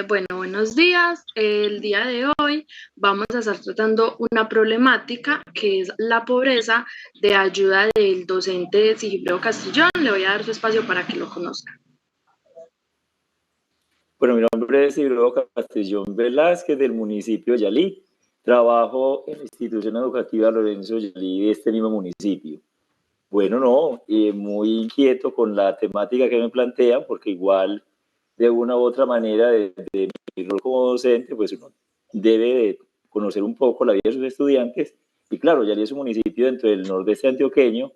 Bueno, buenos días. El día de hoy vamos a estar tratando una problemática que es la pobreza de ayuda del docente Sigifredo Castellón. Le voy a dar su espacio para que lo conozca. Bueno, mi nombre es Isidro Castellón Velázquez, del municipio de Yalí. Trabajo en la institución educativa Lorenzo Yalí de este mismo municipio. Bueno, no, muy inquieto con la temática que me plantean, porque igual, de una u otra manera, de mi rol como docente, pues uno debe de conocer un poco la vida de sus estudiantes. Y claro, Yalí es un municipio dentro del nordeste antioqueño,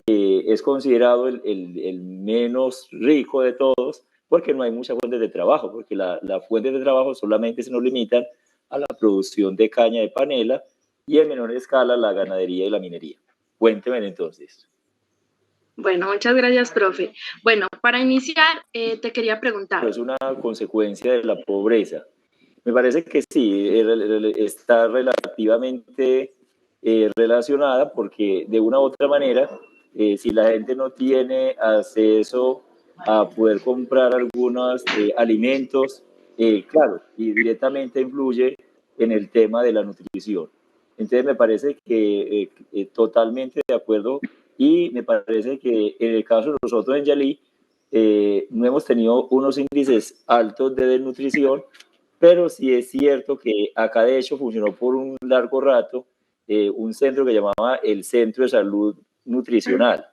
es considerado el menos rico de todos, porque no hay muchas fuentes de trabajo, porque las fuentes de trabajo solamente se nos limitan a la producción de caña de panela y en menor escala la ganadería y la minería. Cuénteme entonces. Bueno, muchas gracias, profe. Bueno, para iniciar, te quería preguntar. Es una consecuencia de la pobreza. Me parece que sí, está relativamente relacionada porque de una u otra manera, si la gente no tiene acceso a poder comprar algunos alimentos, claro, y directamente influye en el tema de la nutrición. Entonces me parece que totalmente de acuerdo y me parece que en el caso de nosotros en Yalí, no hemos tenido unos índices altos de desnutrición, pero sí es cierto que acá de hecho funcionó por un largo rato un centro que llamaba el Centro de Salud Nutricional.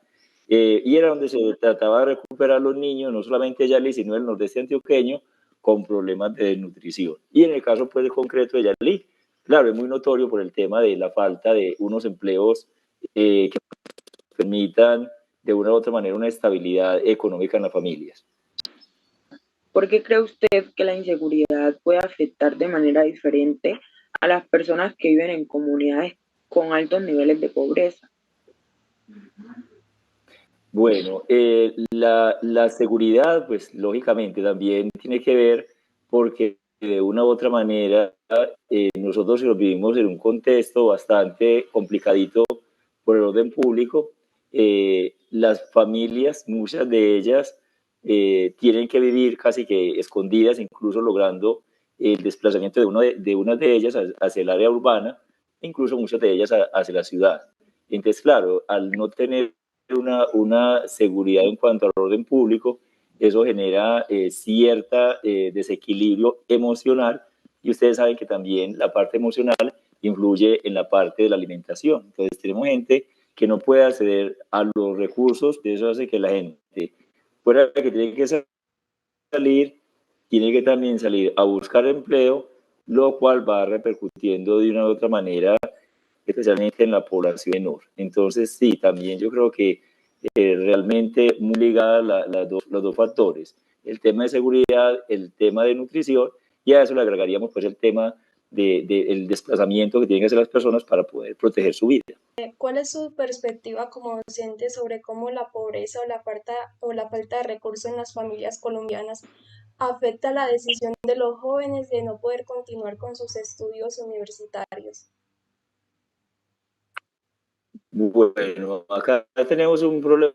Y era donde se trataba de recuperar a los niños, no solamente de Yalí, sino del nordeste antioqueño, con problemas de desnutrición. Y en el caso pues, concreto de Yalí, claro, es muy notorio por el tema de la falta de unos empleos que permitan de una u otra manera una estabilidad económica en las familias. ¿Por qué cree usted que la inseguridad puede afectar de manera diferente a las personas que viven en comunidades con altos niveles de pobreza? Bueno, la seguridad, pues lógicamente también tiene que ver porque de una u otra manera nosotros vivimos en un contexto bastante complicadito por el orden público. Las familias, muchas de ellas, tienen que vivir casi que escondidas, incluso logrando el desplazamiento de una de ellas hacia el área urbana, incluso muchas de ellas hacia la ciudad. Entonces, claro, al no tener una seguridad en cuanto al orden público, eso genera cierta desequilibrio emocional y ustedes saben que también la parte emocional influye en la parte de la alimentación. Entonces tenemos gente que no puede acceder a los recursos, y eso hace que la gente, fuera de que tiene que salir, tiene que también salir a buscar empleo, lo cual va repercutiendo de una u otra manera especialmente en la población menor. Entonces, sí, también yo creo que realmente muy ligada los dos factores, el tema de seguridad, el tema de nutrición, y a eso le agregaríamos pues el tema del desplazamiento que tienen que hacer las personas para poder proteger su vida. ¿Cuál es su perspectiva como docente sobre cómo la pobreza o la falta de recursos en las familias colombianas afecta la decisión de los jóvenes de no poder continuar con sus estudios universitarios? Bueno, acá tenemos un problema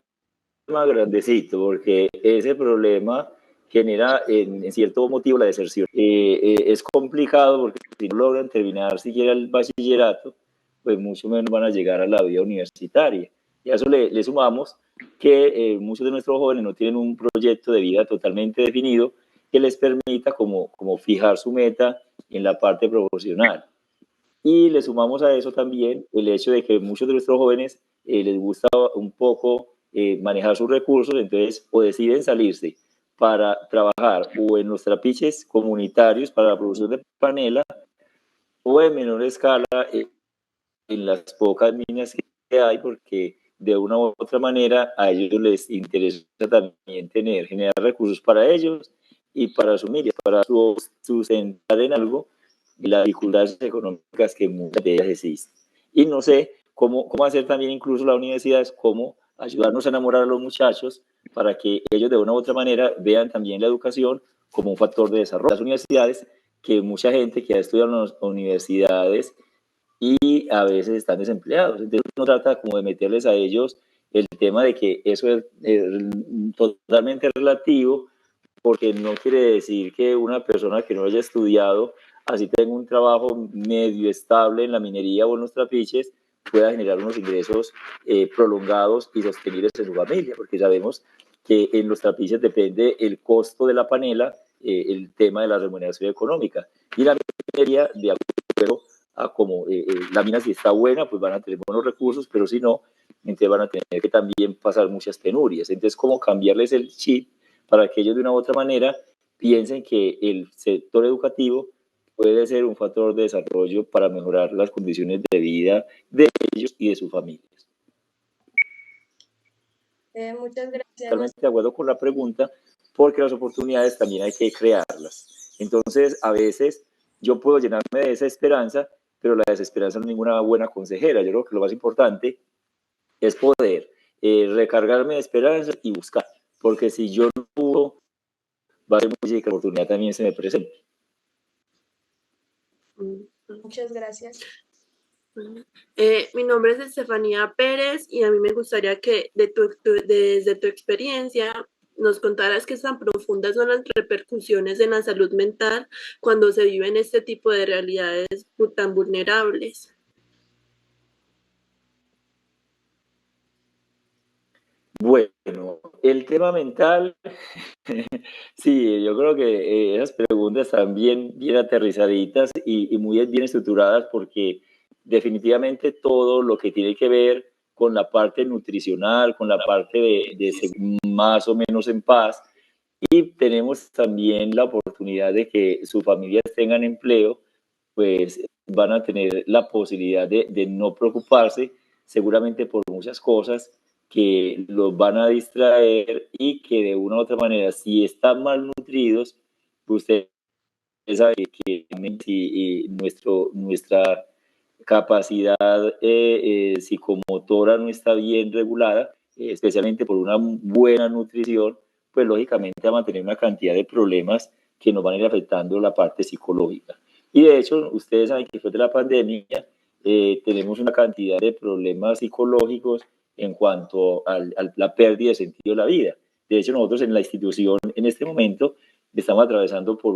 grandecito, porque ese problema genera en cierto motivo la deserción. Es complicado porque si no logran terminar siquiera el bachillerato, pues mucho menos van a llegar a la vida universitaria. Y a eso le sumamos que muchos de nuestros jóvenes no tienen un proyecto de vida totalmente definido que les permita como fijar su meta en la parte profesional. Y le sumamos a eso también el hecho de que muchos de nuestros jóvenes les gusta un poco manejar sus recursos, entonces o deciden salirse para trabajar o en los trapiches comunitarios para la producción de panela o en menor escala en las pocas minas que hay, porque de una u otra manera a ellos les interesa también generar recursos para ellos y para su familia, para sustentar en algo las dificultades económicas que muchas de ellas existen. Y no sé cómo hacer también incluso la universidad, es cómo ayudarnos a enamorar a los muchachos para que ellos de una u otra manera vean también la educación como un factor de desarrollo. Las universidades, que mucha gente que ha estudiado en las universidades y a veces están desempleados. Entonces uno trata como de meterles a ellos el tema de que eso es totalmente relativo, porque no quiere decir que una persona que no haya estudiado, así tenga un trabajo medio estable en la minería o en los trapiches, pueda generar unos ingresos prolongados y sostenibles en su familia, porque sabemos que en los trapiches depende el costo de la panela, el tema de la remuneración económica, y la minería, de acuerdo a como la mina si está buena, pues van a tener buenos recursos, pero si no, entonces van a tener que también pasar muchas penurias. Entonces, ¿cómo cambiarles el chip para que ellos de una u otra manera piensen que el sector educativo puede ser un factor de desarrollo para mejorar las condiciones de vida de ellos y de sus familias? Muchas gracias. Totalmente de acuerdo con la pregunta, porque las oportunidades también hay que crearlas. Entonces, a veces yo puedo llenarme de desesperanza, pero la desesperanza no es ninguna buena consejera. Yo creo que lo más importante es poder recargarme de esperanza y buscar, porque si yo no busco, va a ser muy difícil que la oportunidad también se me presente. Muchas gracias. Mi nombre es Estefanía Pérez y a mí me gustaría que desde tu experiencia nos contaras qué tan profundas son las repercusiones en la salud mental cuando se viven este tipo de realidades tan vulnerables. Bueno, el tema mental, sí, yo creo que esas preguntas están bien aterrizaditas y muy bien estructuradas, porque definitivamente todo lo que tiene que ver con la parte nutricional, con la parte de más o menos en paz, y tenemos también la oportunidad de que sus familias tengan empleo, pues van a tener la posibilidad de no preocuparse seguramente por muchas cosas que los van a distraer, y que de una u otra manera, si están malnutridos, usted sabe que si nuestra capacidad psicomotora no está bien regulada, especialmente por una buena nutrición, pues lógicamente va a tener una cantidad de problemas que nos van a ir afectando la parte psicológica. Y de hecho, ustedes saben que después de la pandemia tenemos una cantidad de problemas psicológicos en cuanto a la pérdida de sentido de la vida. De hecho, nosotros en la institución en este momento estamos atravesando por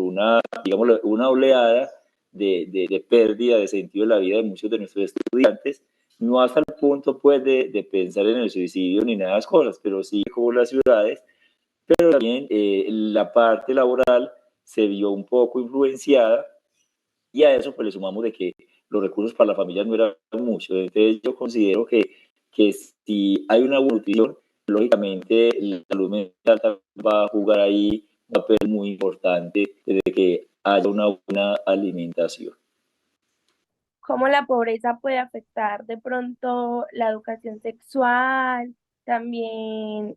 digamos, una oleada de pérdida de sentido de la vida de muchos de nuestros estudiantes, no hasta el punto pues de pensar en el suicidio ni nada de las cosas, pero sí como las ciudades, pero también la parte laboral se vio un poco influenciada, y a eso pues le sumamos de que los recursos para la familia no eran muchos. Entonces yo considero que si hay una buena nutrición, lógicamente la salud mental va a jugar ahí un papel muy importante desde que haya una buena alimentación. Cómo la pobreza puede afectar de pronto la educación sexual, también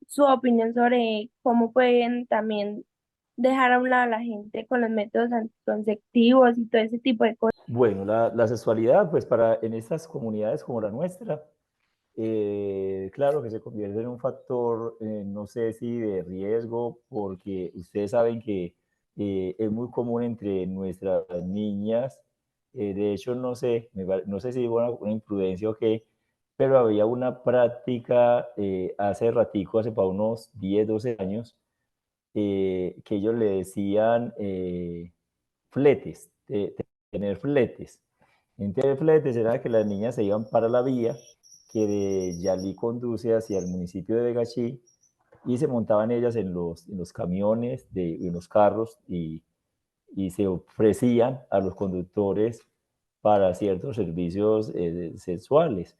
su opinión sobre cómo pueden también dejar a un lado a la gente con los métodos anticonceptivos y todo ese tipo de cosas. Bueno, la sexualidad, pues en estas comunidades como la nuestra, claro que se convierte en un factor, no sé si de riesgo, porque ustedes saben que es muy común entre nuestras niñas. De hecho, no sé si fue una imprudencia o qué, pero había una práctica hace ratico, hace para unos 10, 12 años, que ellos le decían fletes, tener fletes. Entonces, fletes era que las niñas se iban para la vía que de Yalí conduce hacia el municipio de Begachí, y se montaban ellas en los camiones, en los carros, y se ofrecían a los conductores para ciertos servicios sexuales.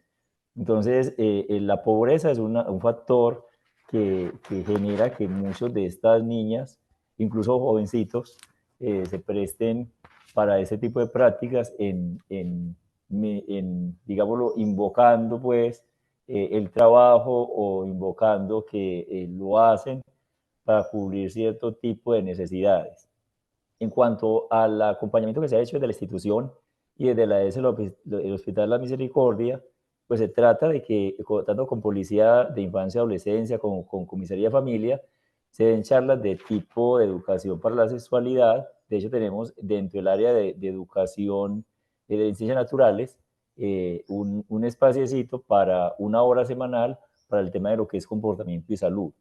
Entonces, la pobreza es un factor que genera que muchos de estas niñas, incluso jovencitos, se presten para ese tipo de prácticas digámoslo, invocando pues el trabajo, o invocando que lo hacen para cubrir cierto tipo de necesidades. En cuanto al acompañamiento que se ha hecho desde la institución y desde el Hospital La Misericordia, pues se trata de que, tanto con Policía de Infancia y Adolescencia, con Comisaría de Familia, se den charlas de tipo de educación para la sexualidad. De hecho, tenemos dentro del área de educación de ciencias naturales un espaciecito para una hora semanal para el tema de lo que es comportamiento y salud.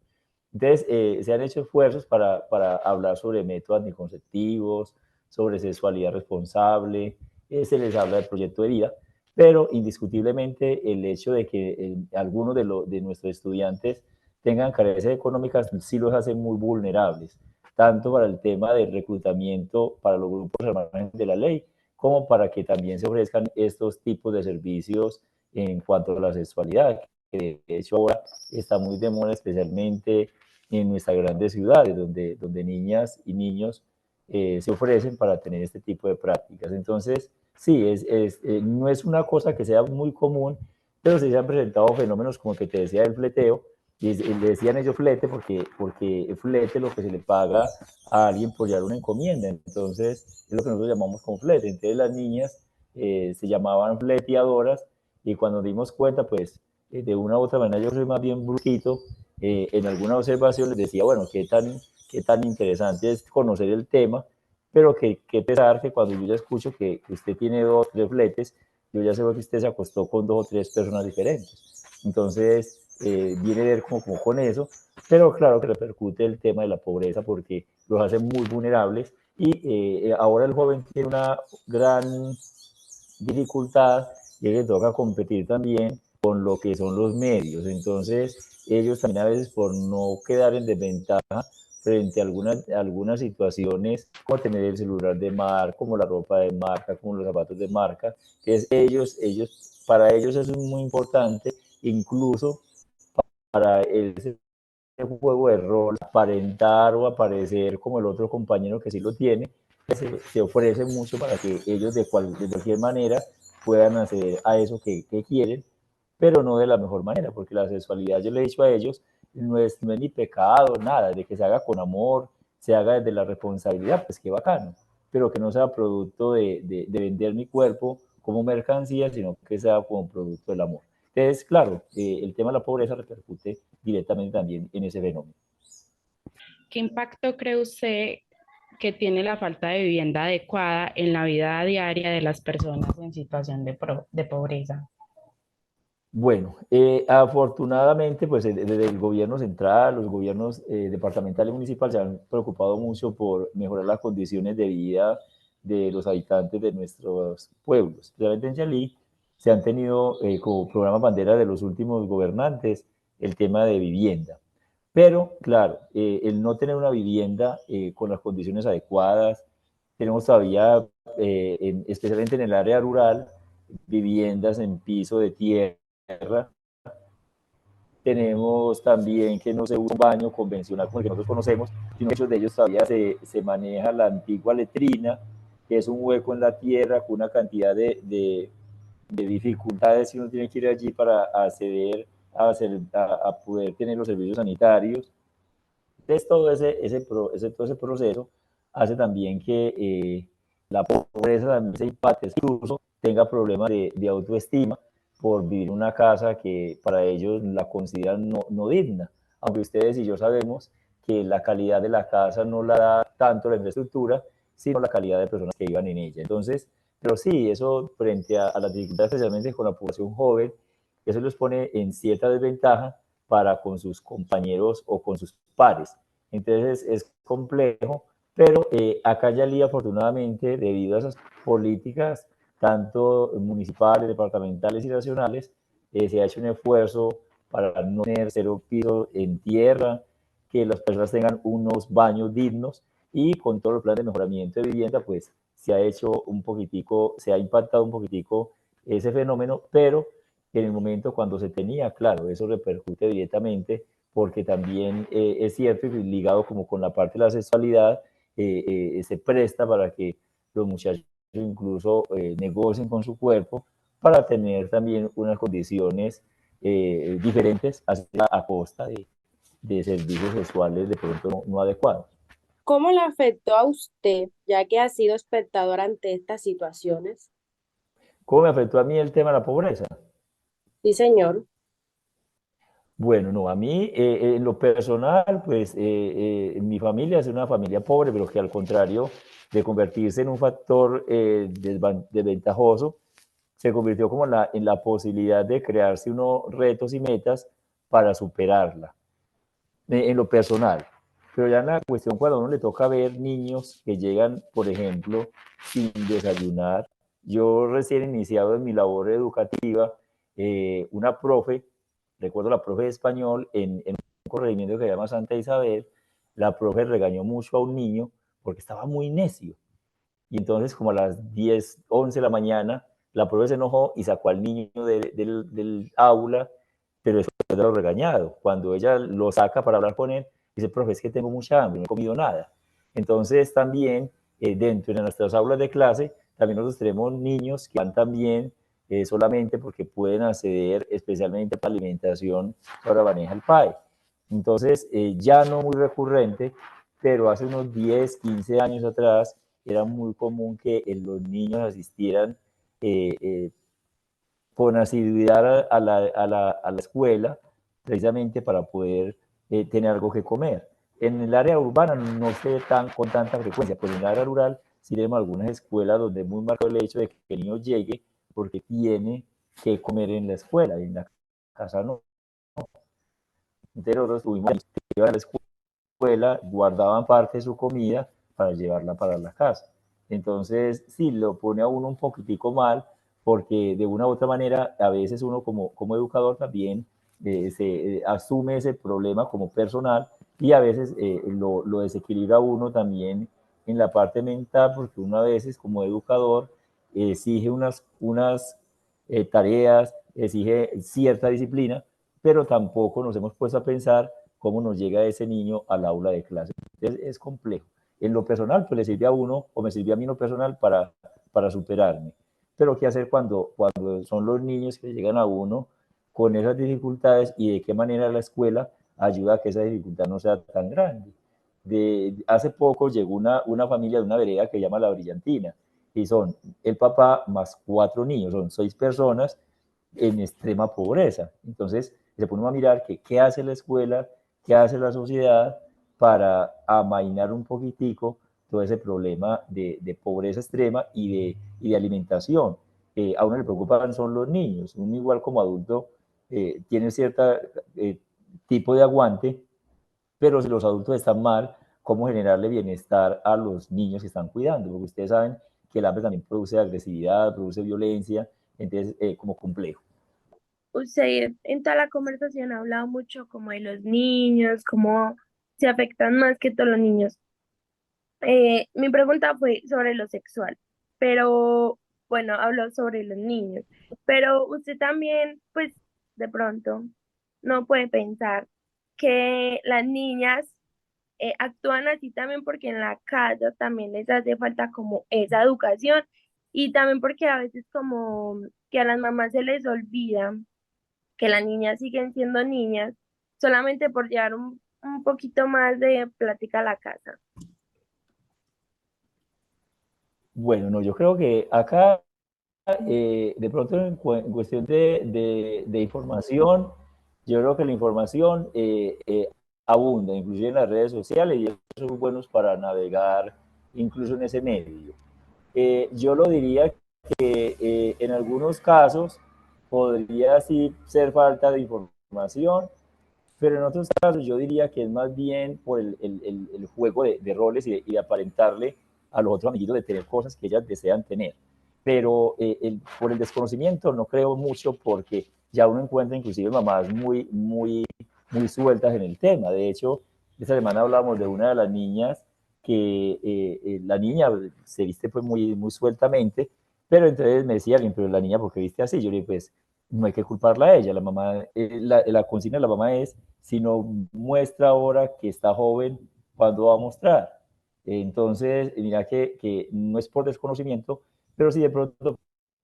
Entonces, se han hecho esfuerzos para hablar sobre métodos anticonceptivos, sobre sexualidad responsable, se les habla del proyecto de vida, pero indiscutiblemente el hecho de que algunos de nuestros estudiantes tengan carencias económicas sí los hace muy vulnerables, tanto para el tema de reclutamiento para los grupos al margen de la ley, como para que también se ofrezcan estos tipos de servicios en cuanto a la sexualidad, que de hecho ahora está muy de moda, especialmente en nuestras grandes ciudades, donde niñas y niños se ofrecen para tener este tipo de prácticas. Entonces, sí, no es una cosa que sea muy común, pero sí se han presentado fenómenos como que te decía el fleteo, y le decían ellos flete porque flete lo que se le paga a alguien por llevar una encomienda. Entonces, es lo que nosotros llamamos con flete. Entonces, las niñas se llamaban fleteadoras y cuando nos dimos cuenta, pues, de una u otra manera, yo soy más bien brutito, en alguna observación les decía, bueno, qué tan interesante es conocer el tema, pero qué pesar que cuando yo ya escucho que usted tiene 2 o 3 fletes, yo ya sé que usted se acostó con 2 o 3 personas diferentes. Entonces, viene a ver como con eso, pero claro que repercute el tema de la pobreza porque los hace muy vulnerables y ahora el joven tiene una gran dificultad y es que toca competir también con lo que son los medios. Entonces, ellos también a veces por no quedar en desventaja frente a algunas situaciones, como tener el celular de marca, como la ropa de marca, como los zapatos de marca, que para ellos eso es muy importante, incluso para ese juego de rol, aparentar o aparecer como el otro compañero que sí lo tiene, se ofrece mucho para que ellos de cualquier manera puedan acceder a eso que quieren, pero no de la mejor manera, porque la sexualidad, yo le he dicho a ellos, no es ni pecado, nada, de que se haga con amor, se haga desde la responsabilidad, pues qué bacano, pero que no sea producto de vender mi cuerpo como mercancía, sino que sea como producto del amor. Entonces, claro, el tema de la pobreza repercute directamente también en ese fenómeno. ¿Qué impacto cree usted que tiene la falta de vivienda adecuada en la vida diaria de las personas en situación de pobreza? Bueno, afortunadamente, pues desde el gobierno central, los gobiernos departamental y municipal se han preocupado mucho por mejorar las condiciones de vida de los habitantes de nuestros pueblos. Especialmente en Chalí se han tenido como programa bandera de los últimos gobernantes el tema de vivienda. Pero, claro, el no tener una vivienda con las condiciones adecuadas, tenemos todavía, especialmente en el área rural, viviendas en piso de tierra. Tenemos también que no se usa un baño convencional como el que nosotros conocemos, sino que muchos de ellos todavía se maneja la antigua letrina, que es un hueco en la tierra con una cantidad de dificultades que uno tiene que ir allí para acceder a poder tener los servicios sanitarios. Entonces, todo ese proceso hace también que la pobreza también se impacte, incluso tenga problemas de autoestima por vivir en una casa que para ellos la consideran no digna. Aunque ustedes y yo sabemos que la calidad de la casa no la da tanto la infraestructura, sino la calidad de personas que vivan en ella. Entonces, pero sí, eso frente a las dificultades, especialmente con la población joven, eso los pone en cierta desventaja para con sus compañeros o con sus pares. Entonces es complejo, pero acá Yalí afortunadamente, debido a esas políticas, tanto municipales, departamentales y nacionales, se ha hecho un esfuerzo para no tener 0 piso en tierra, que las personas tengan unos baños dignos y con todo el plan de mejoramiento de vivienda, pues se ha hecho un poquitico, se ha impactado un poquitico ese fenómeno, pero en el momento cuando se tenía, claro, eso repercute directamente porque también es cierto y ligado como con la parte de la sexualidad, se presta para que los muchachos incluso negocien con su cuerpo para tener también unas condiciones diferentes a costa de servicios sexuales de pronto no adecuados. ¿Cómo le afectó a usted, ya que ha sido espectador ante estas situaciones? ¿Cómo me afectó a mí el tema de la pobreza? Sí, señor. Bueno, no, a mí en lo personal, pues mi familia es una familia pobre, pero que al contrario de convertirse en un factor desventajoso, se convirtió como en la posibilidad de crearse unos retos y metas para superarla. en lo personal. Pero ya en la cuestión, cuando a uno le toca ver niños que llegan, por ejemplo, sin desayunar, yo recién iniciado en mi labor educativa, una profe, recuerdo la profe de español, en un corregimiento que se llama Santa Isabel, la profe regañó mucho a un niño porque estaba muy necio. Y entonces, como a las 10, 11 de la mañana, la profe se enojó y sacó al niño del aula, pero después de lo regañado. Cuando ella lo saca para hablar con él, dice, profe, es que tengo mucha hambre, no he comido nada. Entonces, también dentro de nuestras aulas de clase, también nosotros tenemos niños que van también solamente porque pueden acceder especialmente a la alimentación que ahora maneja el PAE. Entonces, ya no muy recurrente, pero hace unos 10, 15 años atrás, era muy común que los niños asistieran con asiduidad a la escuela, precisamente para poder tener algo que comer. En el área urbana no se ve con tanta frecuencia, pero en el área rural sí tenemos algunas escuelas donde es muy marcado el hecho de que el niño llegue porque tiene que comer en la escuela, y en la casa no. Entonces nosotros tuvimos que ir a la escuela, guardaban parte de su comida para llevarla para la casa. Entonces, sí, lo pone a uno un poquitico mal, porque de una u otra manera, a veces uno como educador también se asume ese problema como personal, y a veces lo desequilibra uno también en la parte mental, porque uno a veces como educador exige unas tareas, exige cierta disciplina, pero tampoco nos hemos puesto a pensar cómo nos llega ese niño al aula de clase. Entonces, es complejo. En lo personal, pues le sirve a uno, o me sirve a mí en lo personal para superarme. Pero ¿qué hacer cuando son los niños que llegan a uno con esas dificultades, y de qué manera la escuela ayuda a que esa dificultad no sea tan grande? Hace poco llegó una familia de una vereda que se llama La Brillantina, y son el papá más 4 niños, son 6 personas en extrema pobreza. Entonces, se pone a mirar qué hace la escuela, qué hace la sociedad para amainar un poquitico todo ese problema de pobreza extrema y de alimentación. A uno le preocupan son los niños. Uno igual como adulto tiene cierto tipo de aguante, pero si los adultos están mal, ¿cómo generarle bienestar a los niños que están cuidando? Porque ustedes saben que el hambre también produce agresividad, produce violencia, entonces como complejo. Usted en toda la conversación ha hablado mucho como de los niños, cómo se afectan más que todos los niños. Mi pregunta fue sobre lo sexual, pero bueno, habló sobre los niños, pero usted también, pues de pronto, no puede pensar que las niñas actúan así también porque en la casa también les hace falta como esa educación, y también porque a veces como que a las mamás se les olvida que las niñas siguen siendo niñas solamente por llevar un poquito más de plática a la casa. Bueno, no, yo creo que acá, de pronto en cuestión de información, yo creo que la información abunda, inclusive en las redes sociales, y ellos son buenos para navegar incluso en ese medio. Yo lo diría que en algunos casos podría sí ser falta de información, pero en otros casos yo diría que es más bien por el juego de roles y de aparentarle a los otros amiguitos de tener cosas que ellas desean tener. Pero por el desconocimiento no creo mucho, porque ya uno encuentra inclusive mamás muy sueltas en el tema. De hecho, esta semana hablamos de una de las niñas que la niña se viste pues muy sueltamente, pero entonces me decía alguien, pero la niña, ¿por qué viste así? Yo le dije, pues no hay que culparla a ella. La mamá, la consigna de la mamá es, si no muestra ahora que está joven, ¿cuándo va a mostrar? Entonces, mira que no es por desconocimiento, pero sí de pronto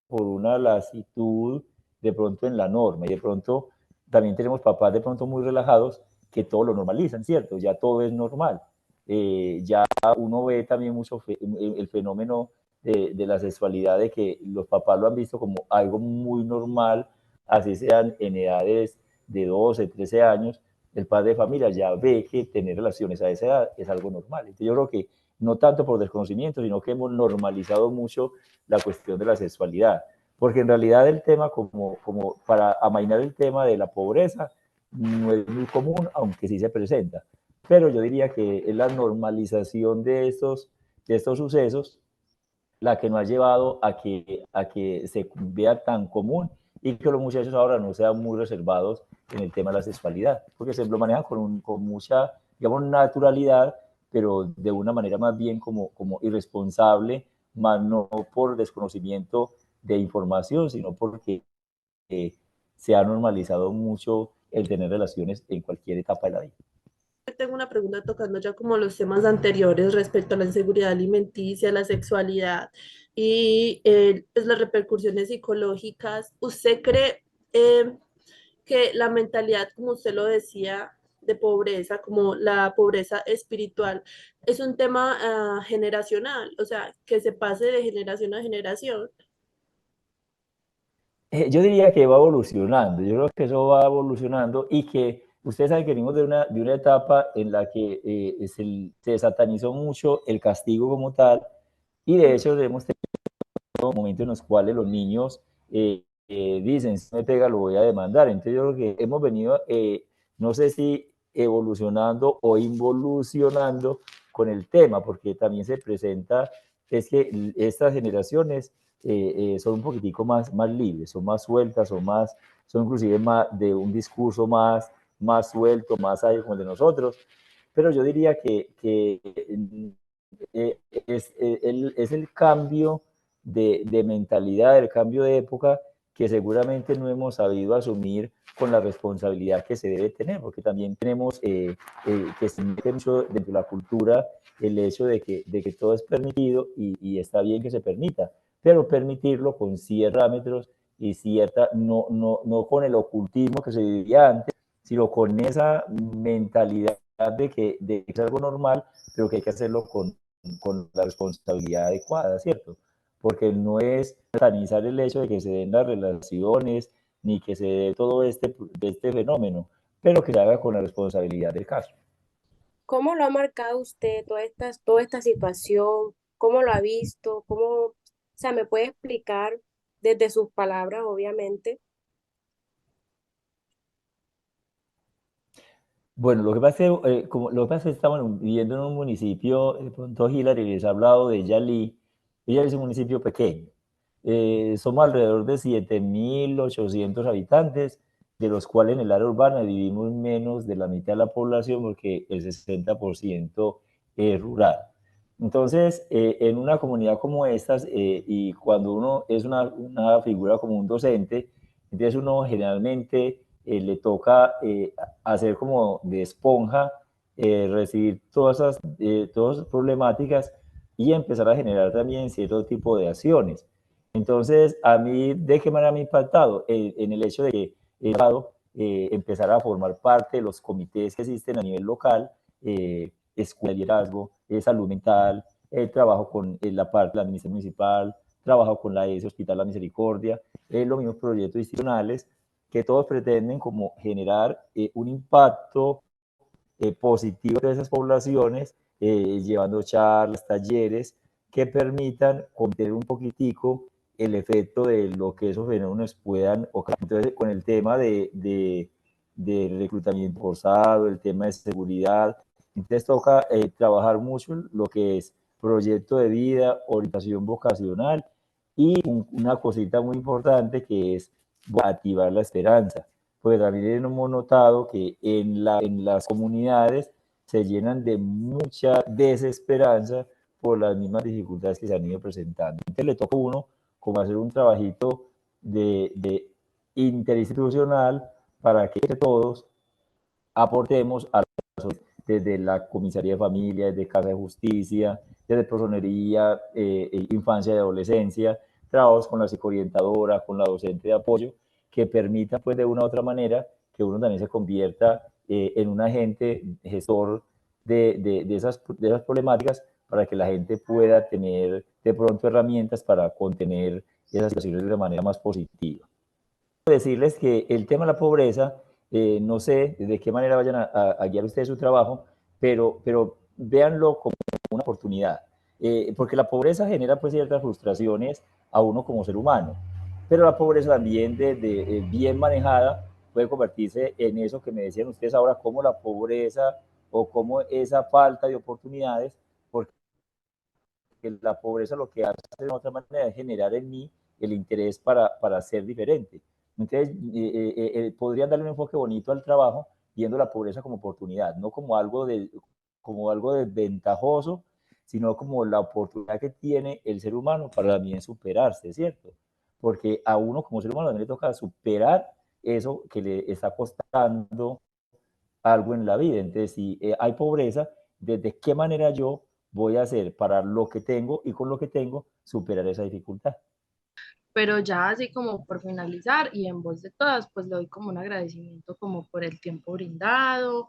por una lasitud de pronto en la norma, y de pronto también tenemos papás de pronto muy relajados que todo lo normalizan, ¿cierto? Ya todo es normal. Ya uno ve también mucho el fenómeno de la sexualidad, de que los papás lo han visto como algo muy normal, así sean en edades de 12, 13 años. El padre de familia ya ve que tener relaciones a esa edad es algo normal. Entonces yo creo que no tanto por desconocimiento, sino que hemos normalizado mucho la cuestión de la sexualidad, porque en realidad el tema, como para amainar el tema de la pobreza, no es muy común, aunque sí se presenta. Pero yo diría que es la normalización de estos sucesos la que nos ha llevado a que se vea tan común y que los muchachos ahora no sean muy reservados en el tema de la sexualidad, porque se lo manejan con mucha, digamos, naturalidad, pero de una manera más bien como irresponsable, más no por desconocimiento de información, sino porque se ha normalizado mucho el tener relaciones en cualquier etapa de la vida. Tengo una pregunta tocando ya como los temas anteriores respecto a la inseguridad alimenticia, la sexualidad y pues las repercusiones psicológicas. ¿Usted cree que la mentalidad, como usted lo decía, de pobreza, como la pobreza espiritual, es un tema generacional, o sea, que se pase de generación a generación? Yo diría que va evolucionando, yo creo que eso va evolucionando y que ustedes saben que venimos de una etapa en la que se satanizó mucho el castigo como tal y de hecho hemos tenido momentos en los cuales los niños dicen, si me pega lo voy a demandar. Entonces yo creo que hemos venido, no sé si evolucionando o involucionando con el tema, porque también se presenta, es que estas generaciones son un poquitico más libres, son más sueltas, son inclusive más de un discurso más suelto, más ágil como el de nosotros, pero yo diría que es el cambio de mentalidad, el cambio de época que seguramente no hemos sabido asumir con la responsabilidad que se debe tener, porque también tenemos que se mete mucho dentro de la cultura el hecho de que todo es permitido y está bien que se permita, pero permitirlo con ciertos parámetros y cierta, no con el ocultismo que se vivía antes, sino con esa mentalidad de que es algo normal, pero que hay que hacerlo con la responsabilidad adecuada, ¿cierto? Porque no es satanizar el hecho de que se den las relaciones, ni que se dé todo este fenómeno, pero que se haga con la responsabilidad del caso. ¿Cómo lo ha marcado usted toda esta situación? ¿Cómo lo ha visto? O sea, me puede explicar desde sus palabras, obviamente? Bueno, lo que pasa es que, lo que pasa es que estamos viviendo en un municipio, de pronto Hillary les ha hablado de Yalí. Yalí es un municipio pequeño. Somos alrededor de 7.800 habitantes, de los cuales en el área urbana vivimos menos de la mitad de la población porque el 60% es rural. Entonces, en una comunidad como estas, y cuando uno es una figura como un docente, entonces uno generalmente le toca hacer como de esponja, recibir todas esas problemáticas y empezar a generar también cierto tipo de acciones. Entonces, a mí, ¿de qué manera me ha impactado? En el hecho de que he dado empezar a formar parte de los comités que existen a nivel local, escuela de liderazgo, salud mental, trabajo con la parte de la administración municipal, trabajo con la ES Hospital La Misericordia, los mismos proyectos institucionales que todos pretenden como generar un impacto positivo de esas poblaciones, llevando charlas, talleres que permitan contener un poquitico el efecto de lo que esos fenómenos puedan ocasionar. Entonces, con el tema de reclutamiento forzado, el tema de seguridad, entonces toca trabajar mucho lo que es proyecto de vida, orientación vocacional y una cosita muy importante que es activar la esperanza. Pues también hemos notado que en las comunidades se llenan de mucha desesperanza por las mismas dificultades que se han ido presentando. Entonces le toca a uno como hacer un trabajito de interinstitucional para que todos aportemos a desde la comisaría de familia, desde casa de justicia, desde personería, infancia y adolescencia, trabajos con la psicoorientadora, con la docente de apoyo, que permita pues de una u otra manera que uno también se convierta en un agente gestor de esas problemáticas para que la gente pueda tener de pronto herramientas para contener esas situaciones de una manera más positiva. Decirles que el tema de la pobreza, no sé de qué manera vayan a guiar ustedes su trabajo, pero véanlo como una oportunidad, porque la pobreza genera pues ciertas frustraciones a uno como ser humano, pero la pobreza también bien manejada puede convertirse en eso que me decían ustedes ahora, como la pobreza o como esa falta de oportunidades, porque la pobreza lo que hace de otra manera es generar en mí el interés para ser diferente. Entonces, podrían darle un enfoque bonito al trabajo viendo la pobreza como oportunidad, no como algo desventajoso, sino como la oportunidad que tiene el ser humano para también superarse, ¿cierto? Porque a uno como ser humano también le toca superar eso que le está costando algo en la vida. Entonces, si hay pobreza, ¿desde qué manera yo voy a hacer para lo que tengo y con lo que tengo superar esa dificultad? Pero ya así como por finalizar y en voz de todas, pues le doy como un agradecimiento como por el tiempo brindado,